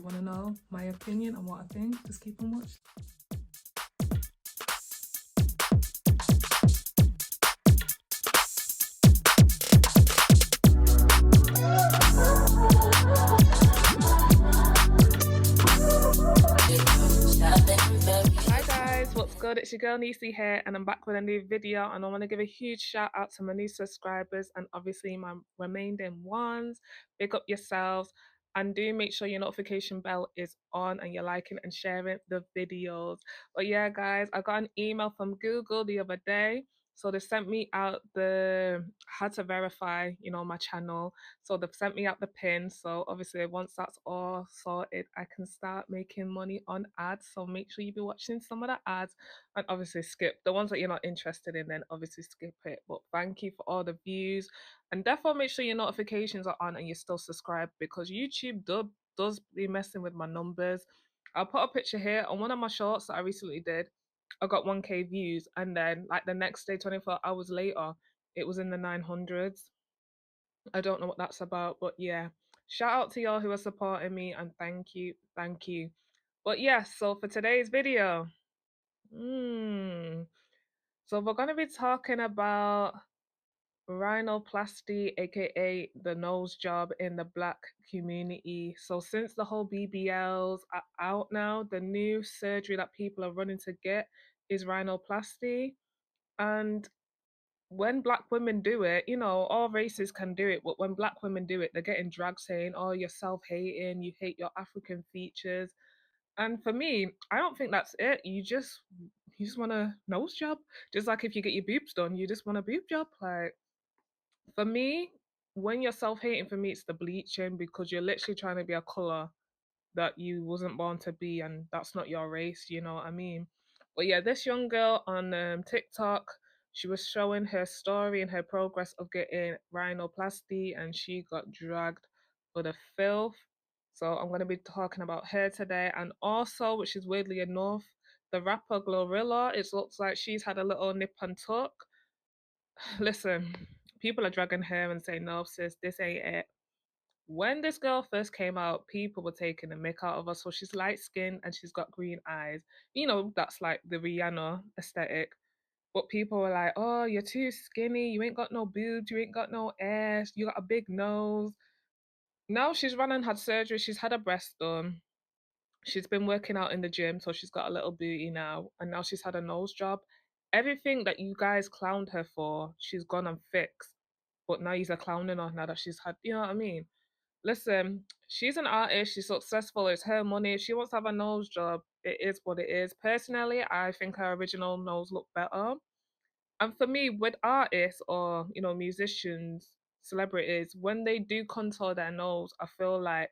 you want to know my opinion on what I think, just keep on watching. Hi guys, what's good? It's your girl Nisi here, and I'm back with a new video. And I want to give a huge shout out to my new subscribers and obviously my remaining ones. Big up yourselves, and do make sure your notification bell is on and you're liking and sharing the videos. But yeah, guys, I got an email from Google the other day. So they sent me out the how to verify, my channel. So they've sent me out the pin. So obviously once that's all sorted, I can start making money on ads. So make sure you be watching some of the ads and obviously skip the ones that you're not interested in, then obviously skip it. But thank you for all the views. And definitely make sure your notifications are on and you're still subscribed, because YouTube does be messing with my numbers. I'll put a picture here on one of my shorts that I recently did. I got 1K views, and then like the next day, 24 hours later, it was in the 900s. I don't know what that's about, but yeah. Shout out to y'all who are supporting me, and thank you, thank you. But yeah, so for today's video, so we're gonna be talking about rhinoplasty, aka the nose job in the black community. So since the whole BBLs are out now, the new surgery that people are running to get is rhinoplasty. And when black women do it, all races can do it, but when black women do it, they're getting dragged saying, oh, you're self-hating, you hate your African features. And for me, I don't think that's it. You just want a nose job. Just like if you get your boobs done, you just want a boob job. Like, for me, when you're self-hating, for me, it's the bleaching, because you're literally trying to be a color that you wasn't born to be, and that's not your race, you know what I mean? But yeah, this young girl on TikTok, she was showing her story and her progress of getting rhinoplasty, and she got dragged for the filth. So I'm going to be talking about her today, and also, which is weirdly enough, the rapper Glorilla. It looks like she's had a little nip and tuck. Listen, people are dragging her and saying, no sis, this ain't it. When this girl first came out, people were taking the mick out of her. So she's light skinned and she's got green eyes. That's like the Rihanna aesthetic. But people were like, oh, you're too skinny. You ain't got no boobs. You ain't got no ass. You got a big nose. Now she's run and had surgery. She's had a breast done. She's been working out in the gym. So she's got a little booty now. And now she's had a nose job. Everything that you guys clowned her for, she's gone and fixed. But now you're clowning her now that she's had, you know what I mean? Listen, she's an artist, she's successful, it's her money. If she wants to have a nose job, it is what it is. Personally, I think her original nose looked better. And for me, with artists or, musicians, celebrities, when they do contour their nose, I feel like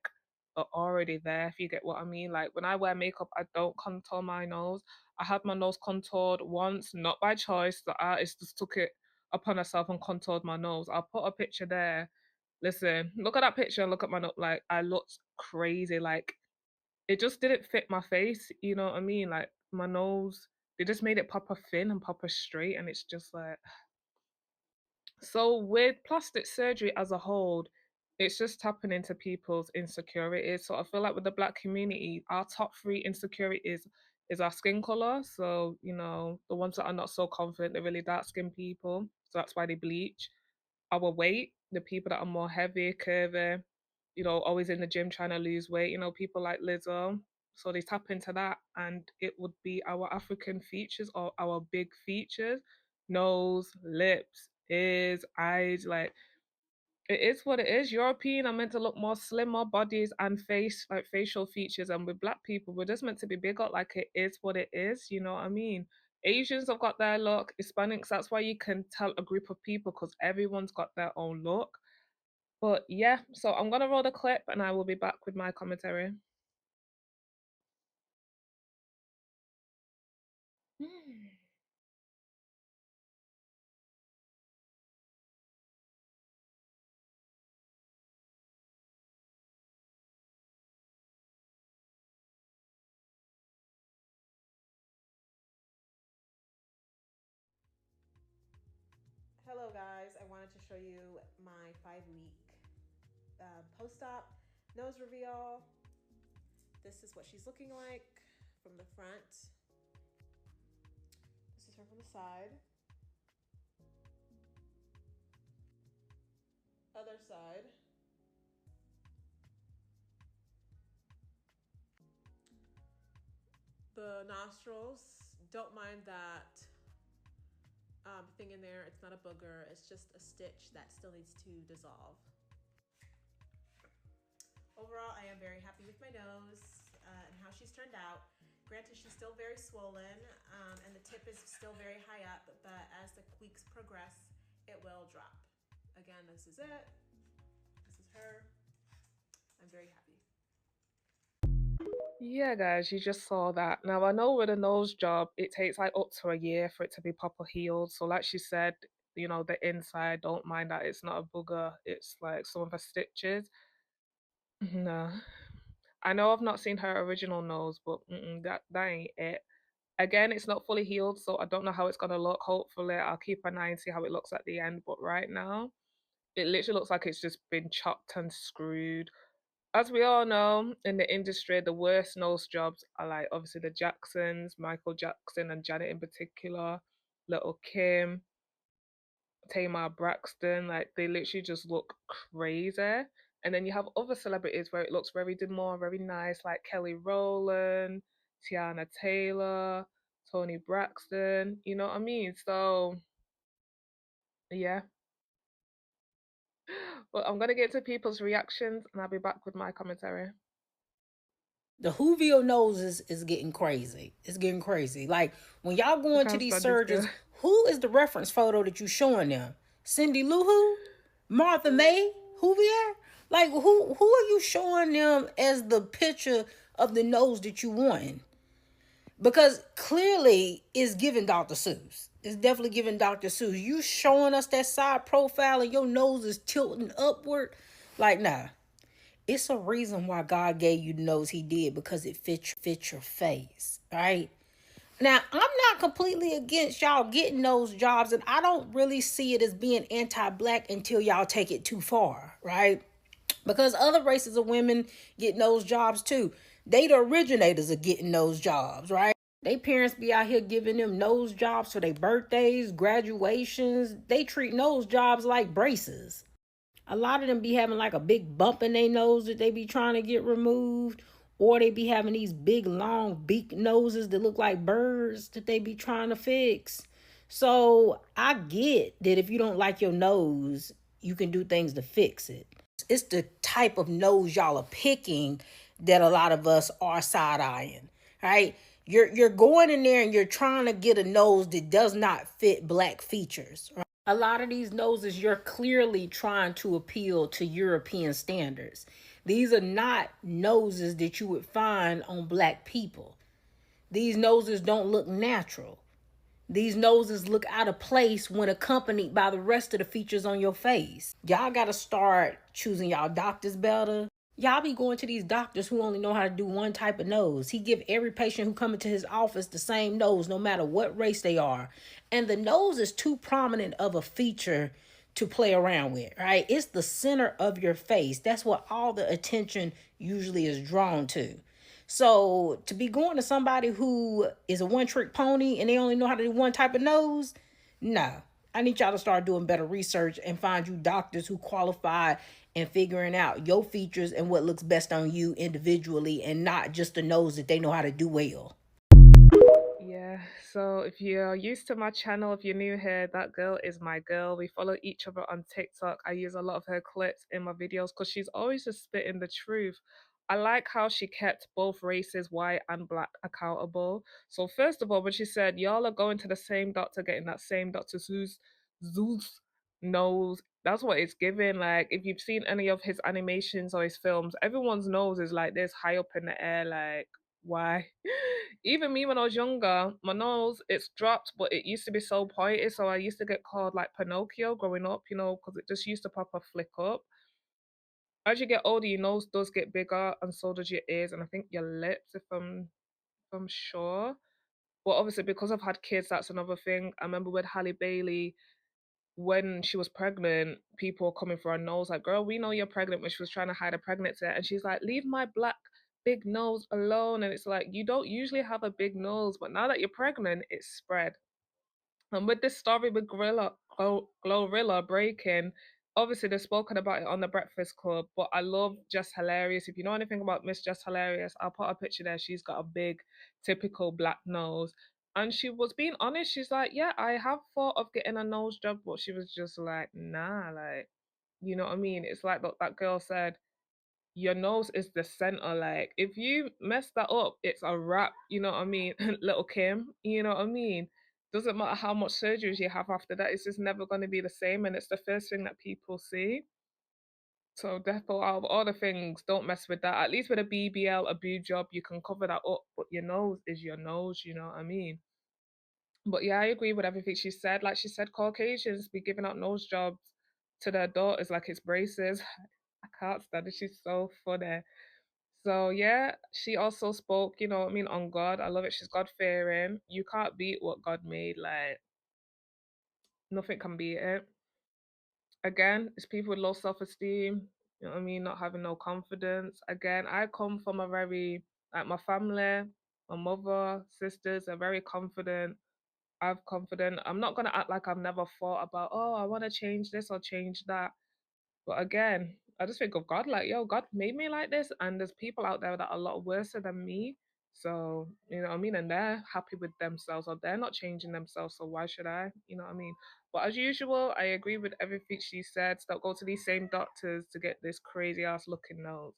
are already there, if you get what I mean. Like when I wear makeup, I don't contour my nose. I had my nose contoured once, not by choice. The artist just took it upon herself and contoured my nose. I'll put a picture there. Listen, look at that picture and look at my nose. Like I looked crazy. Like it just didn't fit my face. You know what I mean? Like my nose, they just made it proper thin and proper straight, and it's just like, so with plastic surgery as a whole, it's just tapping into people's insecurities. So I feel like with the black community, our top three insecurities is our skin color. So, the ones that are not so confident, they're really dark skinned people. So that's why they bleach. Our weight, the people that are more heavy, curvy, always in the gym trying to lose weight, people like Lizzo. So they tap into that, and it would be our African features or our big features: nose, lips, ears, eyes. Like it is what it is. European are meant to look more slimmer bodies and face, like facial features, and with black people, we're just meant to be bigger. Like it is what it is. You know what I mean? Asians have got their look. Hispanics, that's why you can tell a group of people, because everyone's got their own look. But yeah, so I'm gonna roll the clip and I will be back with my commentary. Hello guys, I wanted to show you my 5-week post-op nose reveal. this is what she's looking like from the front. This is her from the side. Other side. The nostrils, don't mind that thing in there. It's not a booger, it's just a stitch that still needs to dissolve. Overall, I am very happy with my nose and how she's turned out. Granted, she's still very swollen and the tip is still very high up, but as the weeks progress, it will drop. Again, this is it. This is her. I'm very happy. Yeah, guys, you just saw that. Now, I know with a nose job, it takes like up to a year for it to be proper healed. So, like she said, the inside, don't mind that it's not a booger, it's like some of her stitches. No. I know I've not seen her original nose, but that ain't it. Again, it's not fully healed, so I don't know how it's gonna look. Hopefully, I'll keep an eye and see how it looks at the end. But right now, it literally looks like it's just been chopped and screwed. As we all know, in the industry, the worst nose jobs are like obviously the Jacksons, Michael Jackson and Janet in particular, Little Kim, Tamar Braxton. Like they literally just look crazy. And then you have other celebrities where it looks very demure, very nice, like Kelly Rowland, Tiana Taylor, Tony Braxton. You know what I mean? So yeah. But I'm gonna get to people's reactions and I'll be back with my commentary. The Whoville nose is getting crazy. It's getting crazy. Like when y'all go I into can't these stand this surgeons, girl. who is the reference photo that you showing them? Cindy Lou Who? Martha May? Whovier? Like who are you showing them as the picture of the nose that you want? Because clearly it's giving Dr. Seuss. It's definitely giving Dr. Seuss. You showing us that side profile and your nose is tilting upward. Like, nah. It's a reason why God gave you the nose he did, because it fits your face, right? Now, I'm not completely against y'all getting those jobs, and I don't really see it as being anti-black until y'all take it too far, right? Because other races of women get those jobs too. They the originators of getting those jobs, right? They parents be out here giving them nose jobs for their birthdays, graduations. They treat nose jobs like braces. A lot of them be having like a big bump in their nose that they be trying to get removed, or they be having these big long beak noses that look like birds that they be trying to fix. So I get that if you don't like your nose, you can do things to fix it. It's the type of nose y'all are picking that a lot of us are side-eyeing, right? You're going in there and you're trying to get a nose that does not fit black features, right? A lot of these noses, you're clearly trying to appeal to European standards. These are not noses that you would find on black people. These noses don't look natural. These noses look out of place when accompanied by the rest of the features on your face. Y'all gotta start choosing y'all doctors better. Y'all be going to these doctors who only know how to do one type of nose. He give every patient who come into his office the same nose, no matter what race they are. And the nose is too prominent of a feature to play around with, right? It's the center of your face. That's what all the attention usually is drawn to. So to be going to somebody who is a one-trick pony and they only know how to do one type of nose, no. I need y'all to start doing better research and find you doctors who qualify and figuring out your features and what looks best on you individually, and not just the nose that they know how to do well. Yeah, so if you're used to my channel, if you're new here, that girl is my girl. We follow each other on TikTok. I use a lot of her clips in my videos because she's always just spitting the truth. I like how she kept both races, white and black, accountable. So first of all, when she said y'all are going to the same doctor, getting that same Dr. Zeus nose, that's what it's giving. Like if you've seen any of his animations or his films, everyone's nose is like this high up in the air, like why? Even me when I was younger, my nose it's dropped, but it used to be so pointy, so I used to get called like Pinocchio growing up, because it just used to pop a flick up. As you get older, your nose does get bigger, and so does your ears, and I think your lips, if I'm sure. But obviously, because I've had kids, that's another thing. I remember with Halle Bailey when she was pregnant, people were coming for her nose, like, "Girl, we know you're pregnant." When she was trying to hide her pregnancy, and she's like, "Leave my black big nose alone. And it's like, you don't usually have a big nose, but now that you're pregnant, it's spread. And with this story with Glorilla breaking, obviously they've spoken about it on the Breakfast Club, but I love Just Hilarious. If you know anything about Miss Just Hilarious, I'll put a picture there. She's got a big, typical black nose. And she was being honest. She's like, yeah, I have thought of getting a nose job, but she was just like, nah, like, you know what I mean? It's like that girl said, your nose is the center. Like, if you mess that up, it's a wrap. You know what I mean? Little Kim, you know what I mean? Doesn't matter how much surgeries you have after that, it's just never going to be the same. And it's the first thing that people see. So, therefore, out of all the things, don't mess with that. At least with a BBL, a boob job, you can cover that up. But your nose is your nose, you know what I mean? But yeah, I agree with everything she said. Like she said, Caucasians be giving out nose jobs to their daughters like it's braces. I can't stand it. She's so funny. So yeah, she also spoke, you know what I mean, on God. I love it. She's God fearing. You can't beat what God made. Like nothing can beat it. Again, it's people with low self-esteem. You know what I mean? Not having no confidence. Again, I come from a very like my family, my mother, sisters are very confident. I'm confident. I'm not gonna act like I've never thought about, oh, I want to change this or change that. But again, I just think of God, like, yo, God made me like this, and there's people out there that are a lot worse than me. So, you know what I mean? And they're happy with themselves or they're not changing themselves. So why should I? You know what I mean? But as usual, I agree with everything she said. Don't go to these same doctors to get this crazy ass looking nose.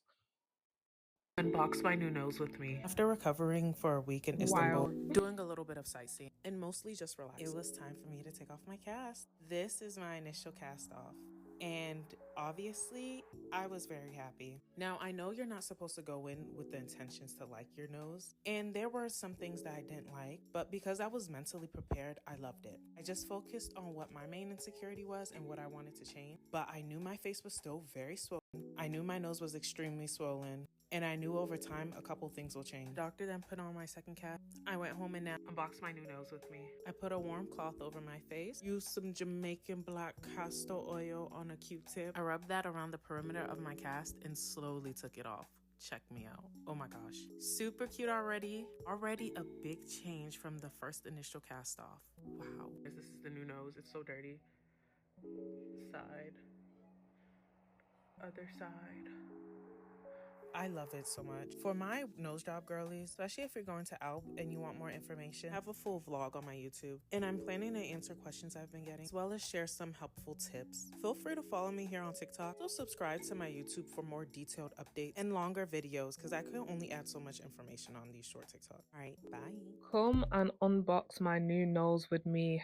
Unbox my new nose with me. After recovering for a week in Istanbul, Wild. doing a little bit of sightseeing, and mostly just relaxing, it was time for me to take off my cast. This is my initial cast off. And obviously, I was very happy. Now, I know you're not supposed to go in with the intentions to like your nose, and there were some things that I didn't like, but because I was mentally prepared, I loved it. I just focused on what my main insecurity was and what I wanted to change, but I knew my face was still very swollen. I knew my nose was extremely swollen, and I knew over time a couple things will change. The doctor then put on my second cast. I went home and now Unbox my new nose with me. I put a warm cloth over my face, used some Jamaican black castor oil on a Q-tip. I rubbed that around the perimeter of my cast and slowly took it off. Check me out. Oh my gosh. Super cute already. Already a big change from the first initial cast off. Wow. This is the new nose. It's so dirty. Side. Other side. I love it so much. For my nose job girlies, especially if you're going to ALP and you want more information, I have a full vlog on my YouTube. And I'm planning to answer questions I've been getting, as well as share some helpful tips. Feel free to follow me here on TikTok. Also subscribe to my YouTube for more detailed updates and longer videos, because I could only add so much information on these short TikToks. All right, bye. Come and unbox my new nose with me.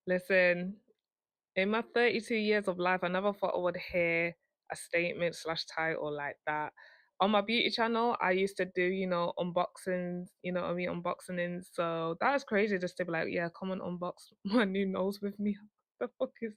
Listen, in my 32 years of life, I never thought I would hear a statement slash title like that. On my beauty channel, I used to do, you know, unboxings, you know what I mean, unboxings. So that is crazy just to be like, yeah, come and unbox my new nose with me. The fuck is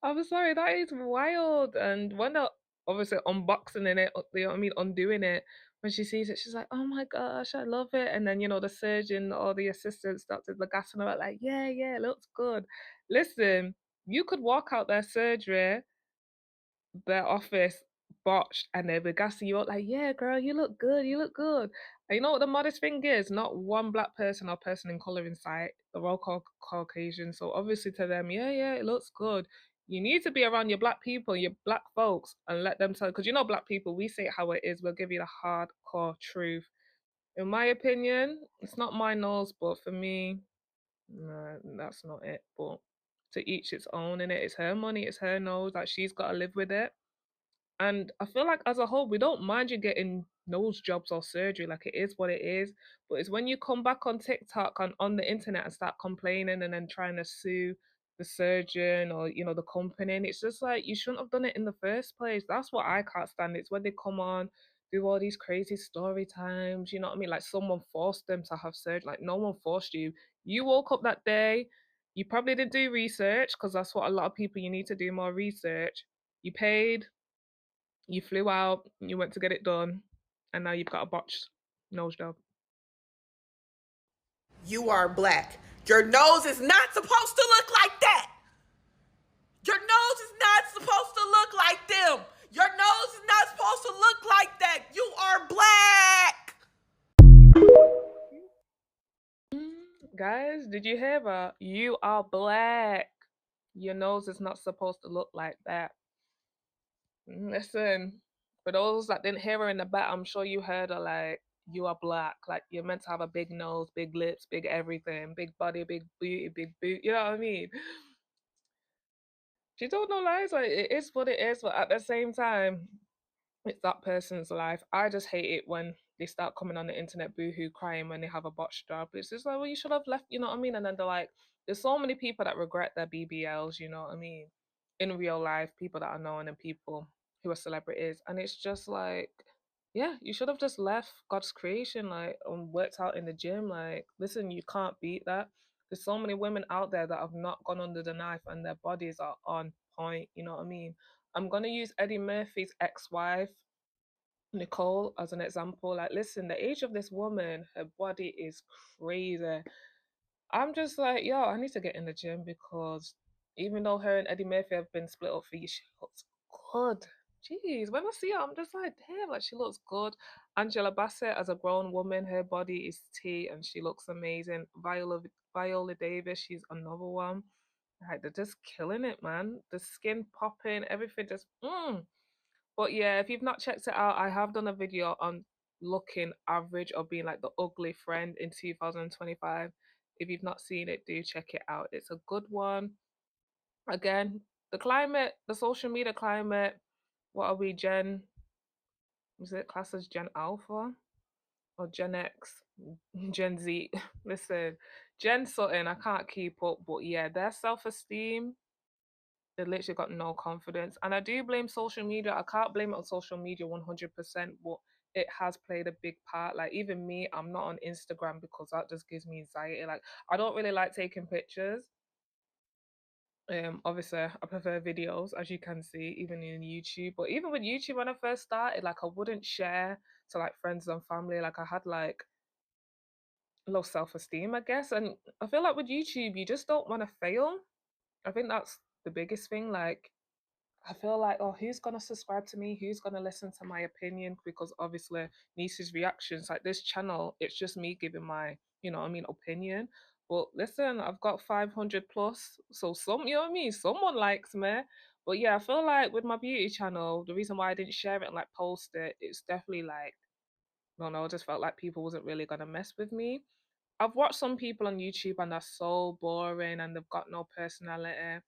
I'm sorry, that is wild. And when they're obviously unboxing it, you know what I mean, undoing it, when she sees it, she's like, oh my gosh, I love it. And then, you know, the surgeon or the assistants, doctors, the gassing her out like, yeah, it looks good. Listen, you could walk out their surgery, their office botched, and they were gassing you up like, yeah, girl, you look good, you look good. And you know what the modest thing is? Not one black person or person in color in sight. They're all Caucasian. So obviously to them, yeah, it looks good. You need to be around your black people, your black folks, and let them tell. Because you know, black people, we say it how it is. We'll give you the hardcore truth. In my opinion, it's not my nose, but for me, no, that's not it. But to each its own, and it's her money, it's her nose. Like she's got to live with it. And I feel like as a whole, we don't mind you getting nose jobs or surgery, like it is what it is. But it's when you come back on TikTok and on the internet and start complaining and then trying to sue the surgeon or you know the company, and it's just like you shouldn't have done it in the first place. That's what I can't stand. It's when they come on, do all these crazy story times, you know what I mean? Like someone forced them to have surgery. Like no one forced you. You woke up that day, you probably didn't do research because that's what a lot of people you need to do more research. You paid, you flew out, you went to get it done, and now you've got a botched nose job. You are black. Your nose is not supposed to look like that. Your nose is not supposed to look like them. Your nose is not supposed to look like that. You are black. Guys, did you hear that? You are black. Your nose is not supposed to look like that. Listen, for those that didn't hear her in the back, I'm sure you heard her like, you are black. Like, you're meant to have a big nose, big lips, big everything, big body, big booty, big boot. You know what I mean? She told no lies. Like, it is what it is. But at the same time, it's that person's life. I just hate it when they start coming on the internet boohoo crying when they have a botched job. It's just like, well, you should have left, you know what I mean? And then they're like, there's so many people that regret their BBLs, you know what I mean? In real life, people that are known and people who are celebrities. And it's just like, yeah, you should have just left God's creation, like, and worked out in the gym. Like, listen, you can't beat that. There's so many women out there that have not gone under the knife and their bodies are on point, you know what I mean? I'm gonna use Eddie Murphy's ex-wife Nicole as an example. Like, listen, the age of this woman, her body is crazy. I'm just like, yo, I need to get in the gym because even though her and Eddie Murphy have been split up for years, she looks good. Jeez, when I see her, I'm just like, damn, like she looks good. Angela Bassett, as a grown woman, her body is tea and she looks amazing. Viola Davis, she's another one. Like, they're just killing it, man. The skin popping, everything just, But yeah, if you've not checked it out, I have done a video on looking average or being like the ugly friend in 2025. If you've not seen it, do check it out. It's a good one. Again, the climate, the social media climate, what are we, was it classed as Gen Alpha or Gen X? Gen Z. Listen, Gen something, I can't keep up, but yeah, their self esteem, they literally got no confidence. And I do blame social media. I can't blame it on social media 100%, but it has played a big part. Like, even me, I'm not on Instagram because that just gives me anxiety. Like, I don't really like taking pictures. Obviously, I prefer videos, as you can see, even in YouTube. But even with YouTube, when I first started, like, I wouldn't share to like friends and family. Like, I had like low self esteem, I guess. And I feel like with YouTube, you just don't want to fail. I think that's the biggest thing. Like, I feel like, oh, who's gonna subscribe to me? Who's gonna listen to my opinion? Because obviously, Niece's reactions, like this channel, it's just me giving my, you know what I mean, opinion. But listen, I've got 500 plus, so some, you know what I mean, someone likes me. But yeah, I feel like with my beauty channel, the reason why I didn't share it and like post it, it's definitely like, I don't know, I just felt like people wasn't really gonna mess with me. I've watched some people on YouTube and they're so boring and they've got no personality.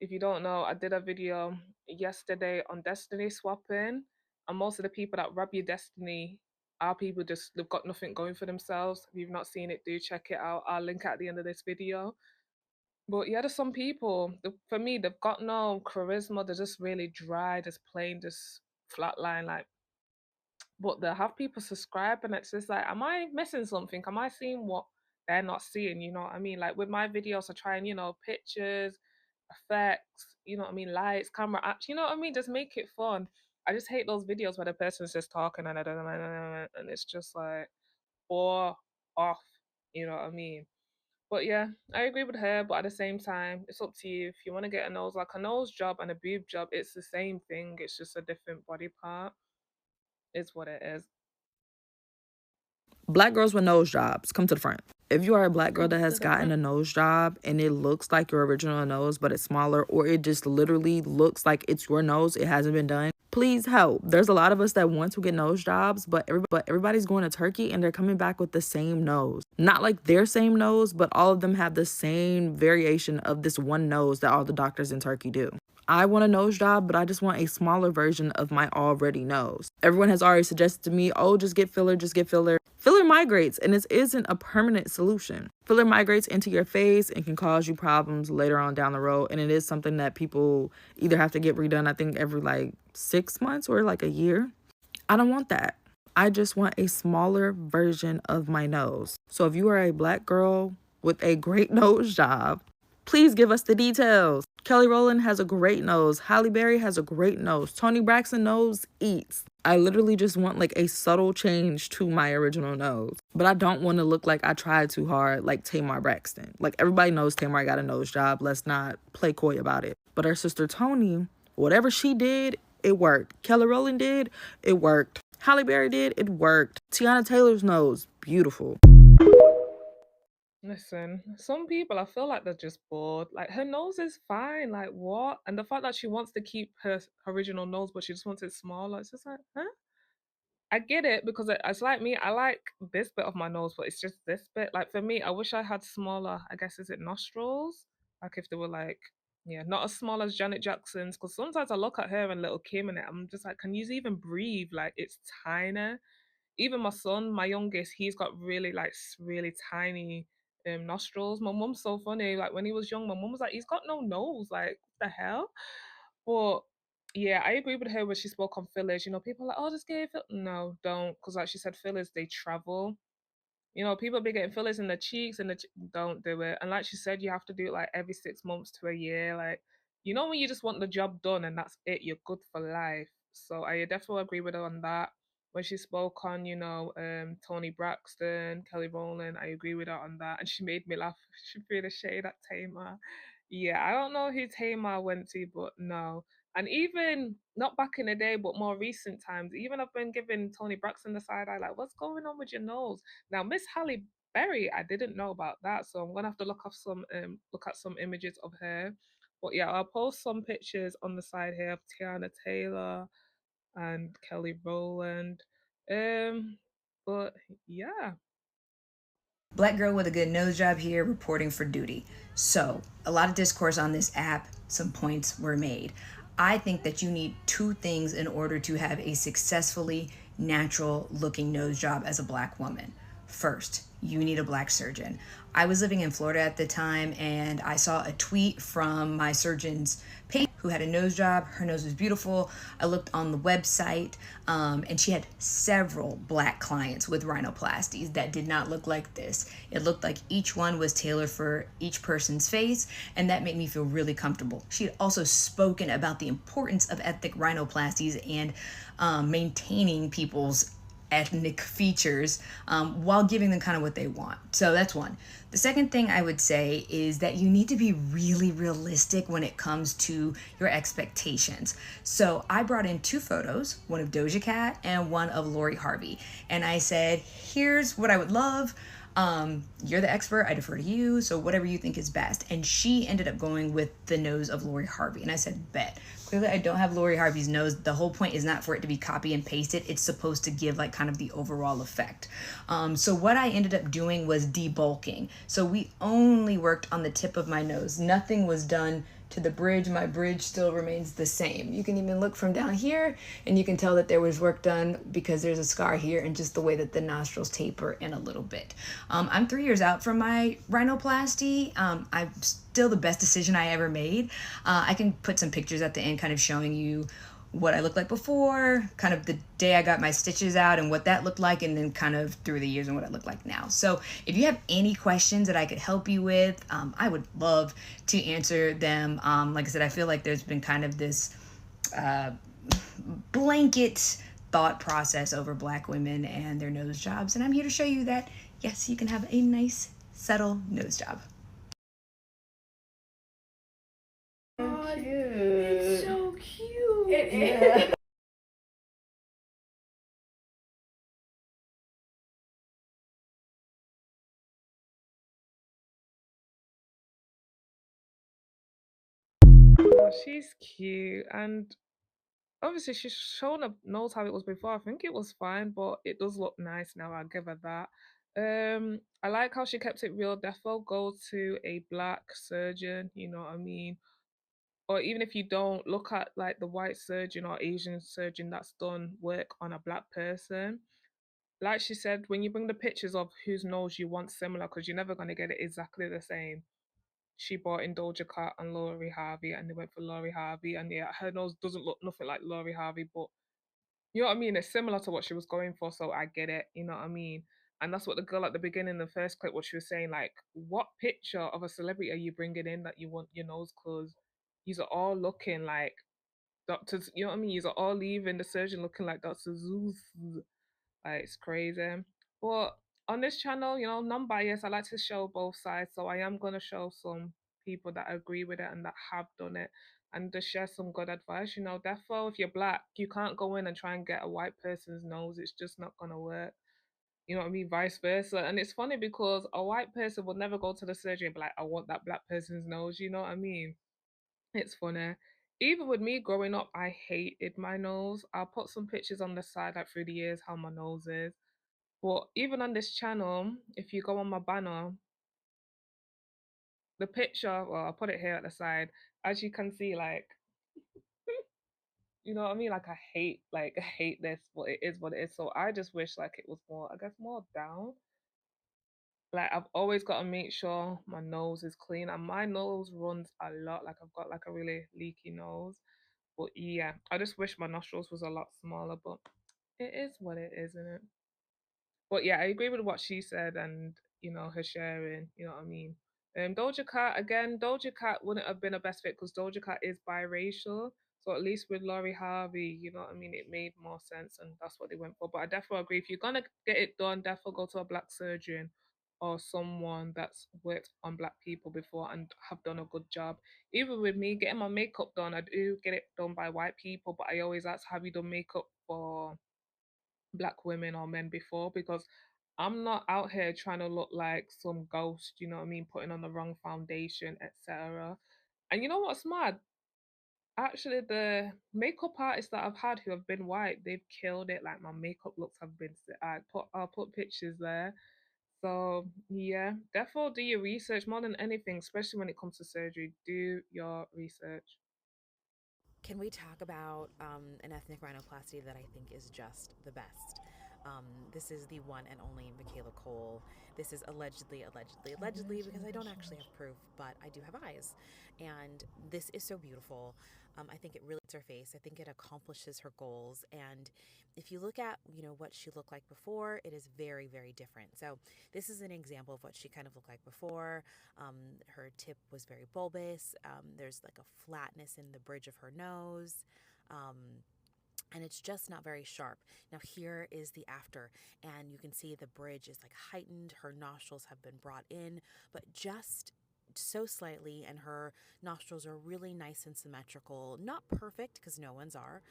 If you don't know, I did a video yesterday on destiny swapping, and most of the people that rob your destiny are people just they've got nothing going for themselves. If you've not seen it, do check it out. I'll link it at the end of this video. But yeah, there's some people. For me, they've got no charisma. They're just really dry, just plain, just flatline. Like, but they have people subscribe, and it's just like, am I missing something? Am I seeing what they're not seeing? You know what I mean? Like with my videos, I try and pictures, effects, you know what I mean, lights, camera apps, you know what I mean? Just make it fun. I just hate those videos where the person's just talking and I don't know, and it's just like or off, you know what I mean? But yeah, I agree with her, but at the same time, it's up to you. If you want to get a nose, like a nose job and a boob job, it's the same thing. It's just a different body part. It's what it is. Black girls with nose jobs, come to the front. If you are a black girl that has gotten a nose job and it looks like your original nose, but it's smaller, or it just literally looks like it's your nose, it hasn't been done, please help. There's a lot of us that want to get nose jobs, but everybody's going to Turkey and they're coming back with the same nose. Not like their same nose, but all of them have the same variation of this one nose that all the doctors in Turkey do. I want a nose job, but I just want a smaller version of my already nose. Everyone has already suggested to me, oh, just get filler, just get filler. Filler migrates, and this isn't a permanent solution. Filler migrates into your face and can cause you problems later on down the road, and it is something that people either have to get redone, I think, every like 6 months or like a year. I don't want that. I just want a smaller version of my nose. So if you are a black girl with a great nose job, please give us the details. Kelly Rowland has a great nose. Halle Berry has a great nose. Toni Braxton nose eats. I literally just want like a subtle change to my original nose. But I don't want to look like I tried too hard like Tamar Braxton. Like everybody knows Tamar got a nose job. Let's not play coy about it. But her sister Toni, whatever she did, It worked. Kelly Rowland did. It worked. Halle Berry did. It worked. Tiana Taylor's nose. Beautiful. Listen, some people I feel like they're just bored. Like her nose is fine. Like what? And the fact that she wants to keep her original nose, but she just wants it smaller. It's just like, huh? I get it because it's like me. I like this bit of my nose, but it's just this bit. Like for me, I wish I had smaller. I guess is it nostrils? Like if they were like, yeah, not as small as Janet Jackson's. Because sometimes I look at her and Little Kim and it, I'm just like, can you even breathe? Like it's tiny. Even my son, my youngest, he's got really like really tiny nostrils. My mum's so funny. Like when he was young, my mum was like, he's got no nose. Like what the hell? But yeah, I agree with her when she spoke on fillers. You know, people are like, oh, just get it. No, don't, because like she said, fillers they travel. You know, people be getting fillers in the cheeks and don't do it. And like she said, you have to do it like every 6 months to a year. Like, you know, when you just want the job done and that's it, you're good for life. So I definitely agree with her on that. When she spoke on, Tony Braxton, Kelly Rowland, I agree with her on that. And she made me laugh. She threw the shade at Tamar. Yeah, I don't know who Tamar went to, but no. And even not back in the day, but more recent times, even I've been giving Tony Braxton the side eye, like, what's going on with your nose? Now, Miss Halle Berry, I didn't know about that, so I'm gonna have to look at some images of her. But yeah, I'll post some pictures on the side here of Tiana Taylor and Kelly Rowland. Um, but yeah, Black girl with a good nose job here reporting for duty. So, a lot of discourse on this app, some points were made. I think that you need two things in order to have a successfully natural looking nose job as a black woman. First, you need a black surgeon. I was living in Florida at the time and I saw a tweet from my surgeon's patient who had a nose job. Her nose was beautiful. I looked on the website and she had several black clients with rhinoplasties that did not look like this. It looked like each one was tailored for each person's face, and that made me feel really comfortable. She had also spoken about the importance of ethnic rhinoplasties and maintaining people's ethnic features while giving them kind of what they want. So that's one. The second thing I would say is that you need to be really realistic when it comes to your expectations. So I brought in two photos, one of Doja Cat and one of Lori Harvey. And I said, here's what I would love. You're the expert. I defer to you. So whatever you think is best. And she ended up going with the nose of Lori Harvey. And I said, bet. Clearly, I don't have Lori Harvey's nose. The whole point is not for it to be copy and pasted. It's supposed to give like kind of the overall effect. So what I ended up doing was debulking. So we only worked on the tip of my nose. Nothing was done to the bridge. My bridge still remains the same. You can even look from down here and you can tell that there was work done because there's a scar here and just the way that the nostrils taper in a little bit. I'm 3 years out from my rhinoplasty. I'm still the best decision I ever made. I can put some pictures at the end kind of showing you what I looked like before, kind of the day I got my stitches out and what that looked like, and then kind of through the years and what I look like now. So if you have any questions that I could help you with, I would love to answer them. Like I said, I feel like there's been kind of this blanket thought process over black women and their nose jobs, and I'm here to show you that, yes, you can have a nice, subtle nose job. cute. So cute. It is. Oh, she's cute, and obviously she's shown up knows how it was before. I think it was fine, but it does look nice now. I'll give her that. I like how she kept it real. Defo go to a black surgeon. You know what I mean? Or even if you don't, look at like the white surgeon or Asian surgeon that's done work on a black person. Like she said, when you bring the pictures of whose nose you want similar, because you're never gonna get it exactly the same. She bought in Doja Cat and Lori Harvey, and they went for Lori Harvey, and yeah, her nose doesn't look nothing like Lori Harvey, but you know what I mean? It's similar to what she was going for, so I get it. You know what I mean? And that's what the girl at the beginning, the first clip, what she was saying, like, what picture of a celebrity are you bringing in that you want your nose? Because these are all looking like doctors. You know what I mean? These are all leaving the surgeon looking like Dr. Zeus. Like, it's crazy. But on this channel, non-biased, I like to show both sides. So I am gonna show some people that agree with it and that have done it. and just share some good advice. You know, therefore, if you're black, you can't go in and try and get a white person's nose. It's just not gonna work. You know what I mean? Vice versa. And it's funny because a white person would never go to the surgery and be like, I want that black person's nose. You know what I mean? It's funny. Even with me growing up, I hated my nose. I'll put some pictures on the side, like through the years, how my nose is. But even on this channel, if you go on my banner, the picture, well, I'll put it here at the side. As you can see, like, you know what I mean? Like, I hate this, but it is what it is. So I just wish, like, it was more, I guess, more down. Like, I've always got to make sure my nose is clean, and my nose runs a lot. Like, I've got like a really leaky nose. But yeah, I just wish my nostrils was a lot smaller, but it is what it is, isn't it? But yeah, I agree with what she said and her sharing. You know what I mean? Doja Cat again. Doja Cat wouldn't have been a best fit because Doja Cat is biracial. So at least with Laurie Harvey, you know what I mean, it made more sense, and that's what they went for. But I definitely agree. If you're gonna get it done, definitely go to a black surgeon or someone that's worked on black people before and have done a good job. Even with me getting my makeup done, I do get it done by white people, but I always ask, have you done makeup for black women or men before? Because I'm not out here trying to look like some ghost, you know what I mean, putting on the wrong foundation, etc. And you know what's mad? Actually, the makeup artists that I've had who have been white, they've killed it. Like my makeup looks have been. I'll put pictures there. So yeah, therefore do your research more than anything, especially when it comes to surgery. Do your research. Can we talk about an ethnic rhinoplasty that I think is just the best? This is the one and only Michaela Cole. This is allegedly, because I don't actually have proof, but I do have eyes. And this is so beautiful. I think it really fits her face. I think it accomplishes her goals. And if you look at, what she looked like before, it is very, very different. So this is an example of what she kind of looked like before. Her tip was very bulbous. There's like a flatness in the bridge of her nose. And it's just not very sharp. Now here is the after, and you can see the bridge is like heightened. Her nostrils have been brought in, but just so slightly, and her nostrils are really nice and symmetrical. Not perfect, because no one's are,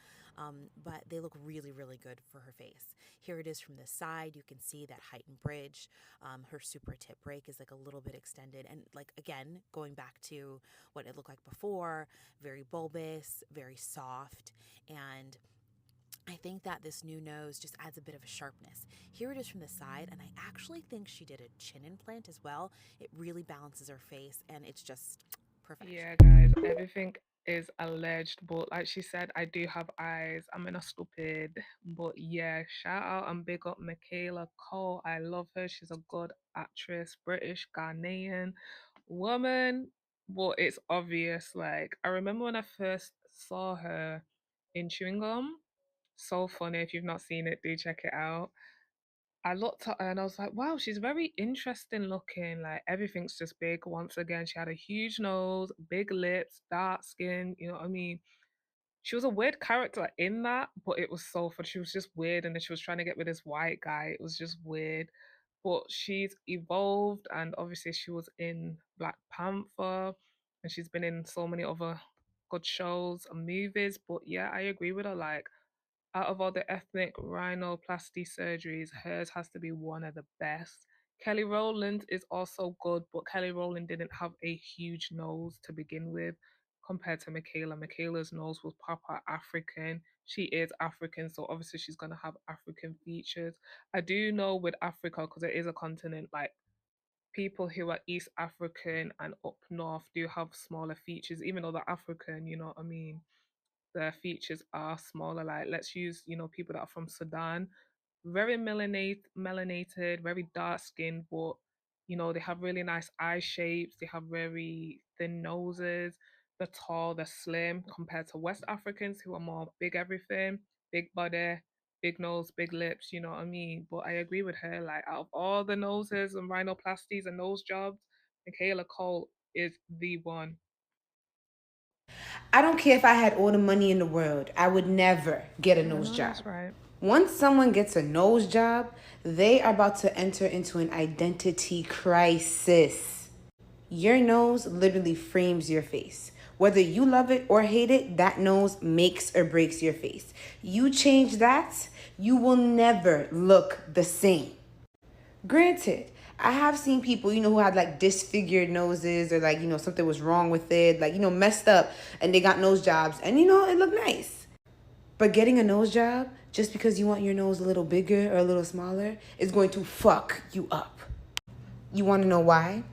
but they look really, really good for her face. Here it is from the side. You can see that heightened bridge. Her super tip break is like a little bit extended, and like again, going back to what it looked like before, very bulbous, very soft, and I think that this new nose just adds a bit of a sharpness. Here it is from the side, and I actually think she did a chin implant as well. It really balances her face, and it's just perfection. Yeah, guys, everything is alleged, but like she said, I do have eyes. I'm not stupid. But yeah, shout out and big up Michaela Cole. I love her. She's a good actress, British, Ghanaian woman. But it's obvious. Like, I remember when I first saw her in Chewing Gum. So funny. If you've not seen it, do check it out. I looked at her and I was like, wow, she's very interesting looking. Like everything's just big. Once again, she had a huge nose, big lips, dark skin. You know what I mean? She was a weird character in that, but it was so fun. She was just weird, and then she was trying to get with this white guy. It was just weird. But she's evolved, and obviously she was in Black Panther, and she's been in so many other good shows and movies. But yeah, I agree with her. Like out of all the ethnic rhinoplasty surgeries, hers has to be one of the best. Kelly Rowland is also good, but Kelly Rowland didn't have a huge nose to begin with compared to Michaela. Michaela's nose was proper African. She is African, so obviously she's going to have African features. I do know with Africa, because it is a continent, like people who are East African and up north do have smaller features, even though they're African, you know what I mean? Their features are smaller. Like let's use, people that are from Sudan, very melanated, very dark skinned, but they have really nice eye shapes. They have very thin noses. They're tall, they're slim compared to West Africans who are more big everything, big body, big nose, big lips. You know what I mean? But I agree with her. Like out of all the noses and rhinoplasties and nose jobs, Michaela Cole is the one. I don't care if I had all the money in the world, I would never get a I nose know job. that's right. Once someone gets a nose job, they are about to enter into an identity crisis. Your nose literally frames your face. Whether you love it or hate it, that nose makes or breaks your face. You change that, you will never look the same. Granted, I have seen people, who had like disfigured noses or like, something was wrong with it, like, messed up, and they got nose jobs and, it looked nice. But getting a nose job just because you want your nose a little bigger or a little smaller is going to fuck you up. You want to know why?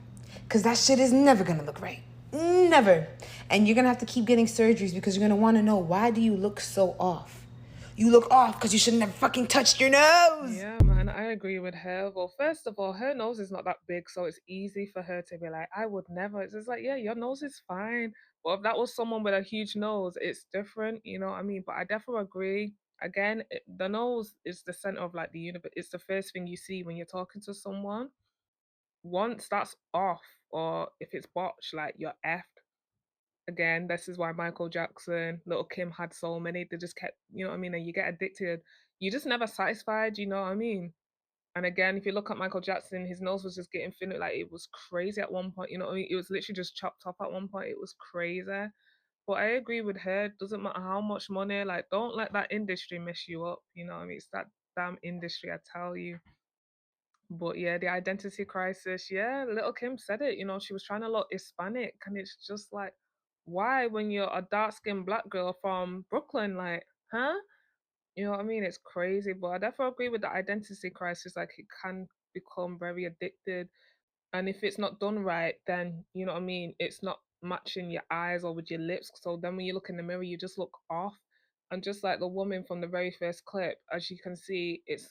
Because that shit is never going to look right. Never. And you're going to have to keep getting surgeries because you're going to want to know, why do you look so off? You look off because you should have never fucking touched your nose. Yeah, man, I agree with her. Well, first of all, her nose is not that big, so it's easy for her to be like, I would never. It's just like, yeah, your nose is fine. But if that was someone with a huge nose, it's different, you know what I mean? But I definitely agree. Again, the nose is the center of like the universe. It's the first thing you see when you're talking to someone. Once that's off, or if it's botched, like you're effed. Again, this is why Michael Jackson, Little Kim had so many. They just kept, you know what I mean? And you get addicted. You just never satisfied, you know what I mean? And again, if you look at Michael Jackson, his nose was just getting thinner. Like it was crazy at one point, you know what I mean? It was literally just chopped off at one point. It was crazy. But I agree with her. Doesn't matter how much money, like don't let that industry mess you up. You know what I mean? It's that damn industry, I tell you. But yeah, the identity crisis. Yeah, Little Kim said it. She was trying to look Hispanic, and it's just like, why when you're a dark skinned black girl from Brooklyn, like, huh? You know what I mean? It's crazy. But I definitely agree with the identity crisis. Like, it can become very addicted, and if it's not done right, then you know what I mean. It's not matching your eyes or with your lips. So then when you look in the mirror, you just look off. And just like the woman from the very first clip, as you can see, it's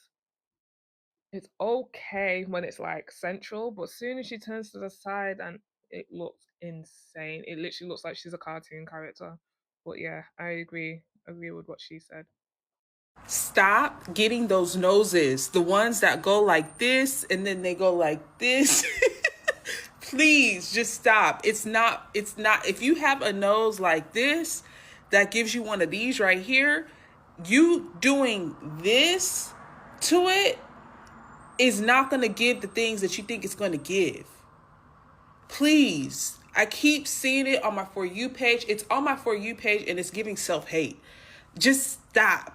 okay when it's like central, but as soon as she turns to the side and it looks insane. It literally looks like she's a cartoon character. But yeah, I agree with what she said. Stop getting those noses, the ones that go like this and then they go like this. Please just stop. It's not if you have a nose like this that gives you one of these right here, you doing this to it is not going to give the things that you think it's going to give. Please. I keep seeing it on my For You page. It's on my For You page and it's giving self-hate. Just stop.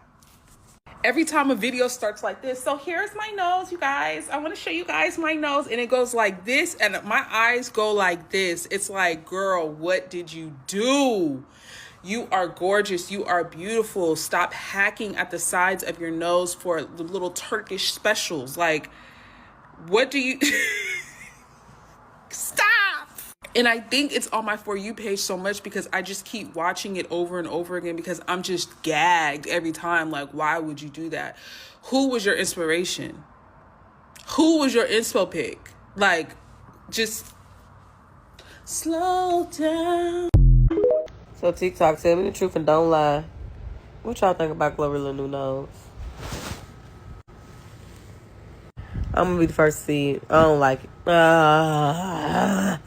Every time a video starts like this, so here's my nose, you guys. I want to show you guys my nose. And it goes like this and my eyes go like this. It's like, girl, what did you do? You are gorgeous. You are beautiful. Stop hacking at the sides of your nose for the little Turkish specials. Like, what do you... Stop! And I think it's on my For You page so much because I just keep watching it over and over again because I'm just gagged every time. Like, why would you do that? Who was your inspiration? Who was your inspo pick? Like, just slow down. So TikTok, tell me the truth and don't lie. What y'all think about Glorilla new nose? I'm gonna be the first to see it. I don't like it. I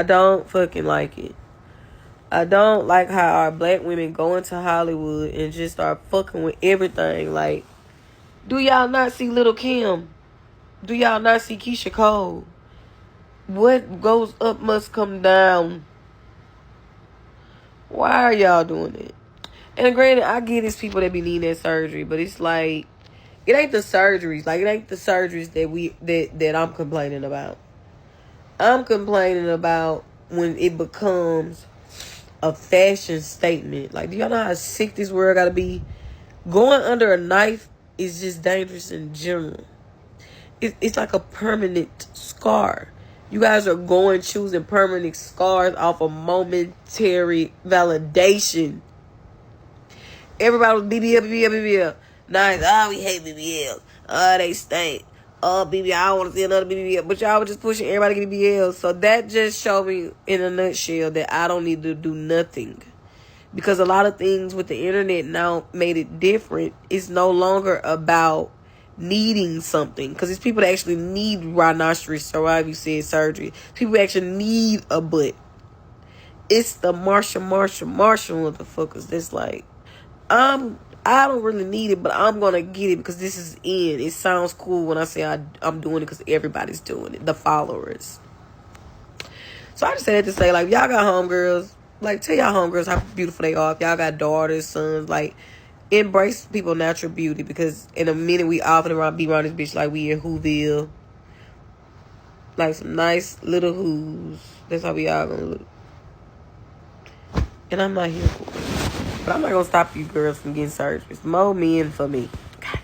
don't fucking like it. I don't like how our black women go into Hollywood and just start fucking with everything. Like, do y'all not see Little Kim? Do y'all not see Keisha Cole? What goes up must come down. Why are y'all doing it? And granted, I get it's people that be needing that surgery, but it's like, it ain't the surgeries. Like, it ain't the surgeries that I'm complaining about. I'm complaining about when it becomes a fashion statement. Like, do y'all know how sick this world gotta be? Going under a knife is just dangerous in general. It's like a permanent scar. You guys are choosing permanent scars off of momentary validation. Everybody was BBL. Nice. Oh, we hate BBL. Oh, they stink. Oh, BBL, I don't want to see another BBL. But y'all were just pushing everybody to get BBL. So that just showed me in a nutshell that I don't need to do nothing. Because a lot of things with the internet now made it different. It's no longer about needing something. Because it's people that actually need rhinoceros, or however you say surgery. People actually need a butt. It's the Marshall motherfuckers that's like, I don't really need it, but I'm going to get it because this is in. It sounds cool when I say I'm doing it because everybody's doing it, the followers. So I just said that to say, like, y'all got homegirls, Like, tell y'all homegirls how beautiful they are. If y'all got daughters, sons, like, embrace people's natural beauty. Because in a minute, we often be around this bitch like we in Whoville. Like, some nice little whoos. That's how we all gonna look. And I'm not here for it. But I'm not gonna stop you girls from getting surgeries. More men for me. Goddamn.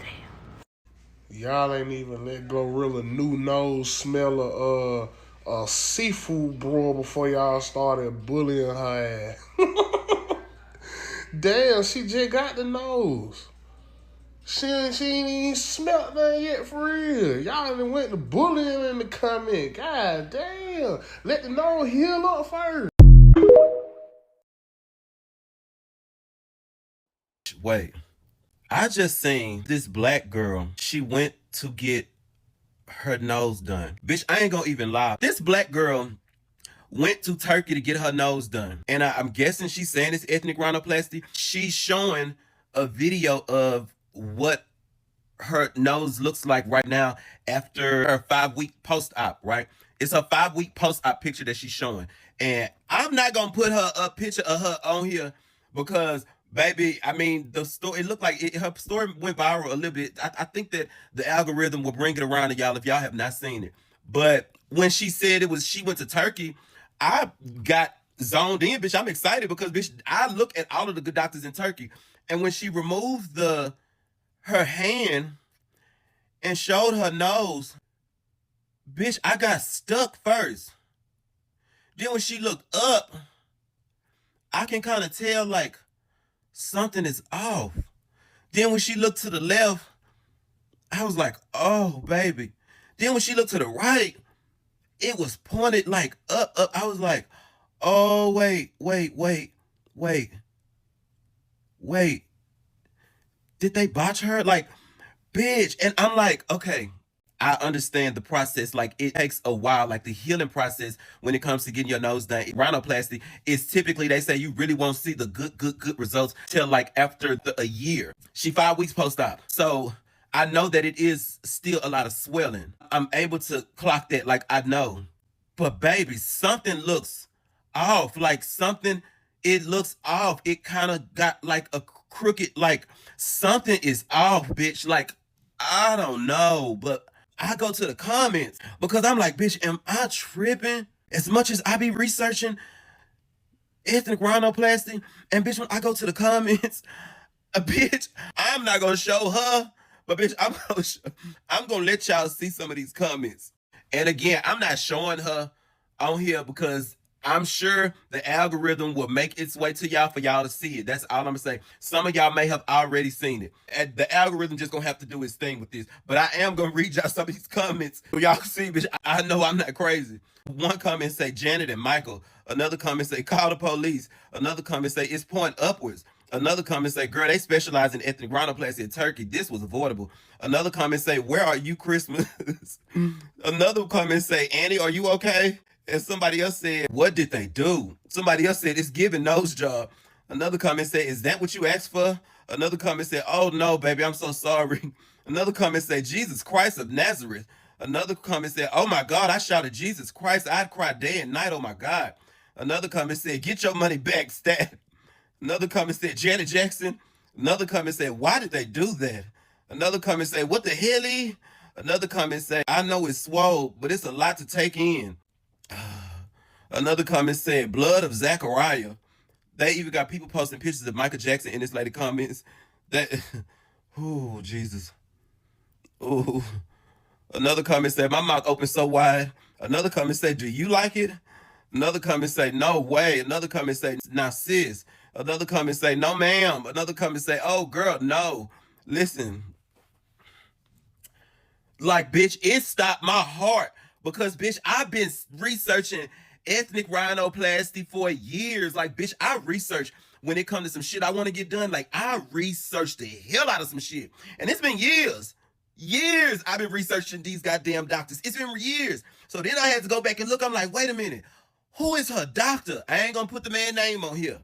Y'all ain't even let Glorilla new nose smell a seafood broil before y'all started bullying her ass. Damn, she just got the nose. She ain't even smelt nothing yet for real. Y'all even went to bullying in the comment. God damn. Let the nose heal up first. Wait, I just seen this black girl. She went to get her nose done. Bitch, I ain't gonna even lie. This black girl went to Turkey to get her nose done. And I'm guessing she's saying it's ethnic rhinoplasty. She's showing a video of what her nose looks like right now after her 5-week post-op, right? It's her 5-week post-op picture that she's showing. And I'm not gonna put a picture of her on here because, baby, I mean, the story, it looked like her story went viral a little bit. I think that the algorithm will bring it around to y'all if y'all have not seen it. But when she said she went to Turkey, I got zoned in, bitch. I'm excited because, bitch, I look at all of the good doctors in Turkey. And when she removed her hand and showed her nose, bitch, I got stuck first. Then when she looked up, I can kind of tell, like, something is off. Then when she looked to the left, I was like, oh, baby. Then when she looked to the right, it was pointed, like, up. I was like, oh, wait. Did they botch her? Like, bitch. And I'm like, okay, I understand the process. Like, it takes a while. Like, the healing process when it comes to getting your nose done. Rhinoplasty is typically, they say you really won't see the good results till like after a year. She 5 weeks post-op. So I know that it is still a lot of swelling. I'm able to clock that, like, I know. But baby, something looks off. Like, it looks off. It kind of got like a crooked, like, something is off, bitch. Like, I don't know, but I go to the comments because I'm like, bitch, am I tripping? As much as I be researching ethnic rhinoplasty, and bitch, when I go to the comments, bitch, I'm not gonna show her, but bitch, I'm gonna let y'all see some of these comments. And again, I'm not showing her on here because I'm sure the algorithm will make its way to y'all for y'all to see it. That's all I'm gonna say. Some of y'all may have already seen it. And the algorithm just gonna have to do its thing with this. But I am gonna read y'all some of these comments so y'all can see, bitch, I know I'm not crazy. One comment say Janet and Michael. Another comment say call the police. Another comment say it's point upwards. Another comment say, girl, they specialize in ethnic rhinoplasty in Turkey. This was avoidable. Another comment say, where are you Christmas? Another comment say, Annie, are you okay? And somebody else said, what did they do? Somebody else said, it's giving nose job. Another comment said, is that what you asked for? Another comment said, oh no, baby, I'm so sorry. Another comment said, Jesus Christ of Nazareth. Another comment said, oh my God, I shouted Jesus Christ. I'd cry day and night, oh my God. Another comment said, get your money back, stat. Another comment said, Janet Jackson. Another comment said, why did they do that? Another comment said, what the hell? Another comment said, I know it's swole, but it's a lot to take in. Another comment said, blood of Zachariah. They even got people posting pictures of Michael Jackson in this lady comments. That, oh, Jesus. Oh. Another comment said, my mouth open so wide. Another comment said, do you like it? Another comment say, no way. Another comment say, now sis. Another comment say, no ma'am. Another comment say, oh girl, no. Listen. Like, bitch, it stopped my heart because, bitch, I've been researching ethnic rhinoplasty for years. Like, bitch, I research when it comes to some shit I want to get done. Like, I researched the hell out of some shit. And it's been years. Years I've been researching these goddamn doctors. It's been years. So then I had to go back and look. I'm like, wait a minute. Who is her doctor? I ain't gonna put the man's name on here.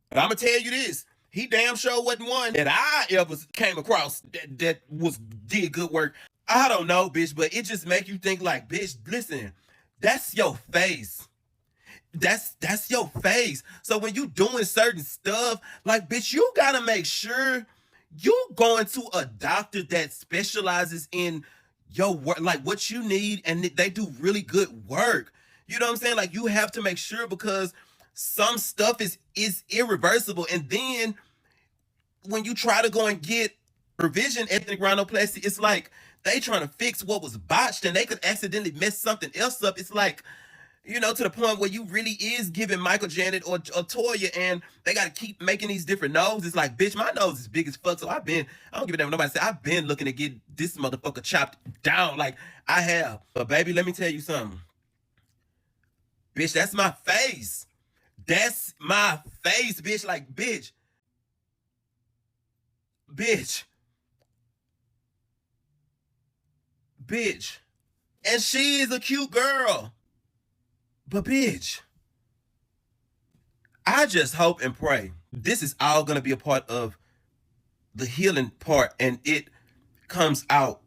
But I'm gonna tell you this. He damn sure wasn't one that I ever came across that did good work. I don't know, bitch, but it just make you think like, bitch, listen, that's your face. that's your face. So when you doing certain stuff, like bitch, you gotta make sure you going to a doctor that specializes in your work, like what you need, and they do really good work. You know what I'm saying? Like you have to make sure because some stuff is irreversible. And then when you try to go and get revision ethnic rhinoplasty, it's like they trying to fix what was botched and they could accidentally mess something else up. It's like, you know, to the point where you really is giving Michael Janet or Toya, and they got to keep making these different noses. It's like, bitch, my nose is big as fuck. So I don't give a damn what nobody say. I've been looking to get this motherfucker chopped down like I have. But baby, let me tell you something. Bitch, that's my face. That's my face, bitch. Like, bitch. Bitch. Bitch. And she is a cute girl. But bitch, I just hope and pray this is all gonna be a part of the healing part and it comes out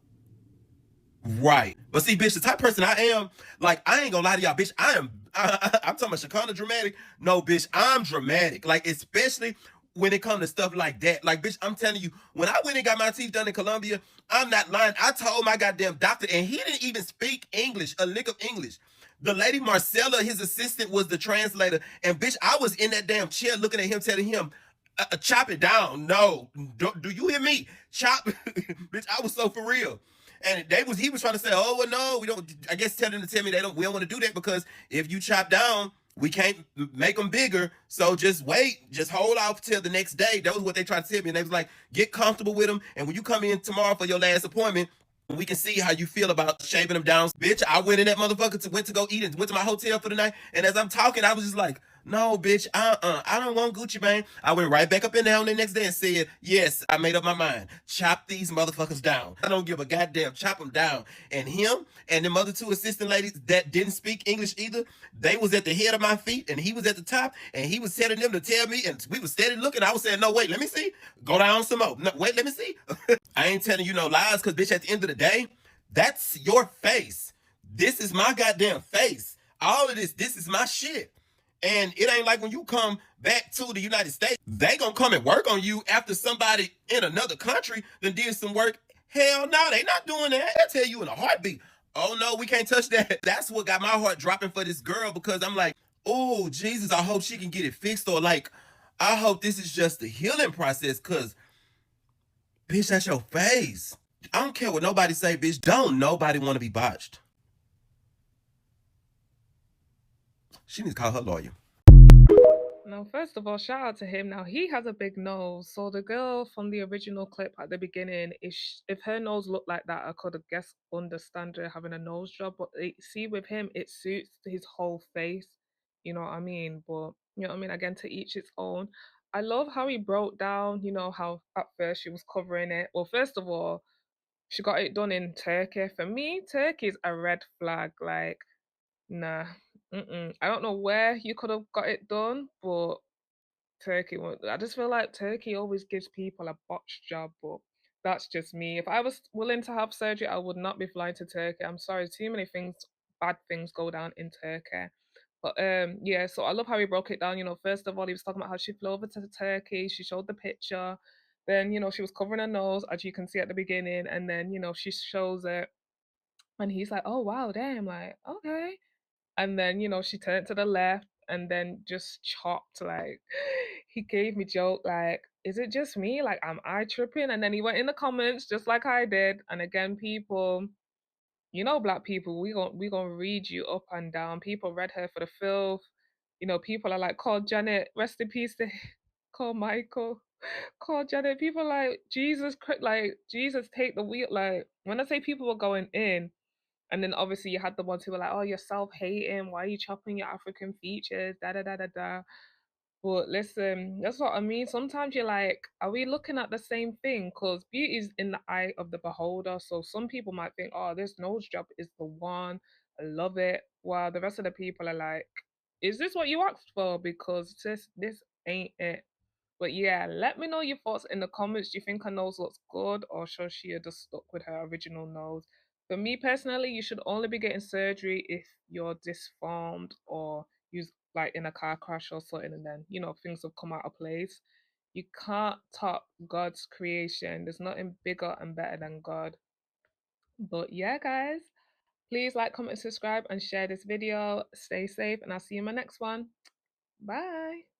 right. But see, bitch, the type of person I am, like, I ain't gonna lie to y'all, bitch. I'm talking about Shakana dramatic. No, bitch, I'm dramatic. Like, especially when it comes to stuff like that. Like, bitch, I'm telling you, when I went and got my teeth done in Colombia, I'm not lying. I told my goddamn doctor, and he didn't even speak English, a lick of English. The lady Marcella, his assistant, was the translator. And bitch, I was in that damn chair looking at him, telling him, chop it down. No, do you hear me? Chop. Bitch, I was so for real. And he was trying to say, oh, well, no, we don't, I guess tell them to tell me we don't want to do that because if you chop down, we can't make them bigger. So just wait, just hold off till the next day. That was what they tried to tell me. And they was like, get comfortable with them. And when you come in tomorrow for your last appointment, we can see how you feel about shaving them down. Bitch, I went in that motherfucker went to go eat and went to my hotel for the night. And as I'm talking, I was just like, no, bitch, I don't want Gucci Mane. I went right back up in there on the next day and said, yes, I made up my mind. Chop these motherfuckers down. I don't give a goddamn. Chop them down. And him and them other two assistant ladies that didn't speak English either, they was at the head of my feet and he was at the top and he was telling them to tell me and we was steady looking. I was saying, no, wait, let me see. Go down some more. No, wait, let me see. I ain't telling you no lies because, bitch, at the end of the day, that's your face. This is my goddamn face. All of this is my shit. And it ain't like when you come back to the United States, they gonna come and work on you after somebody in another country that did some work. Hell no, they not doing that. They'll tell you in a heartbeat, oh no, we can't touch that. That's what got my heart dropping for this girl because I'm like, oh, Jesus, I hope she can get it fixed. Or like, I hope this is just the healing process because, bitch, that's your face. I don't care what nobody say, bitch. Don't nobody want to be botched. She needs to call her lawyer. No, first of all, shout out to him. Now he has a big nose, so the girl from the original clip at the beginning, if her nose looked like that, I could have guessed understand her having a nose job. But see, with him, it suits his whole face. You know what I mean? But you know what I mean. Again, to each its own. I love how he broke down. You know how at first she was covering it. Well, first of all, she got it done in Turkey. For me, Turkey is a red flag. Like, nah, I don't know where you could have got it done, but Turkey I just feel like Turkey always gives people a botched job, but that's just me. If I was willing to have surgery, I would not be flying to Turkey. I'm sorry, too many things, bad things go down in Turkey. But yeah, so I love how he broke it down. You know, first of all, he was talking about how she flew over to Turkey. She showed the picture. Then, you know, she was covering her nose, as you can see at the beginning. And then, you know, she shows it. And he's like, oh, wow, damn, like, okay. And then, you know, she turned to the left and then just chopped. Like, he gave me joke, like, is it just me? Like, am I tripping? And then he went in the comments just like I did. And again, people, you know, black people, we gonna read you up and down. People read her for the filth. You know, people are like, call Janet, rest in peace to call Michael, call Janet. People like like Jesus, take the wheel. Like when I say people were going in, and then obviously you had the ones who were like, oh, you're self hating. Why are you chopping your African features? Da da da da da. But listen, that's what I mean. Sometimes you're like, are we looking at the same thing? Because beauty is in the eye of the beholder. So some people might think, oh, this nose job is the one. I love it. While the rest of the people are like, is this what you asked for? Because this ain't it. But yeah, let me know your thoughts in the comments. Do you think her nose looks good or should she have just stuck with her original nose? For me personally, you should only be getting surgery if you're disformed or use like in a car crash or something, and then, you know, things have come out of place. You can't top God's creation. There's nothing bigger and better than God. But yeah, guys, please like, comment, subscribe, and share this video. Stay safe, and I'll see you in my next one. Bye.